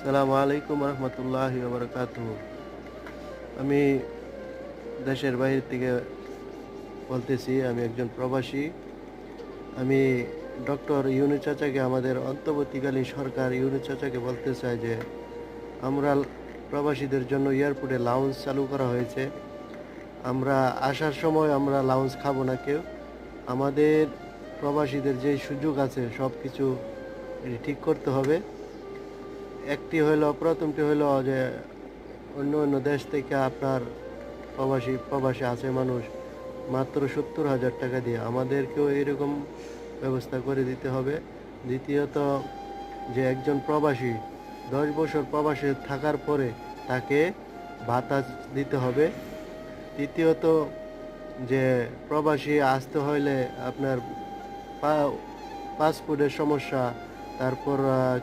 সালামু আলাইকুম রহমতুল্লাহি বারাকাতুহু। আমি দেশের বাইরে থেকে বলতেছি, আমি একজন প্রবাসী। আমি ডক্টর ইউনূস চাচাকে, আমাদের অন্তর্বর্তীকালীন সরকার ইউনূস চাচাকে বলতে চাই যে আমরা প্রবাসীদের জন্য এয়ারপোর্টে লাউঞ্জ চালু করা হয়েছে। আমরা আসার সময় আমরা লাউঞ্জ খাবো না কেউ। আমাদের প্রবাসীদের যে সুযোগ আছে সব কিছু ঠিক করতে হবে। একটি হইল, প্রথমটি হইল যে অন্য অন্য দেশ থেকে আপনার প্রবাসী আছে মানুষ মাত্র 70,000 টাকা দিয়ে, আমাদেরকেও এরকম ব্যবস্থা করে দিতে হবে। দ্বিতীয়ত, যে একজন প্রবাসী 10 বছর প্রবাসী থাকার পরে তাকে ভাতা দিতে হবে। তৃতীয়ত, যে প্রবাসী আসতে হইলে আপনার পাসপোর্টের সমস্যা, তারপর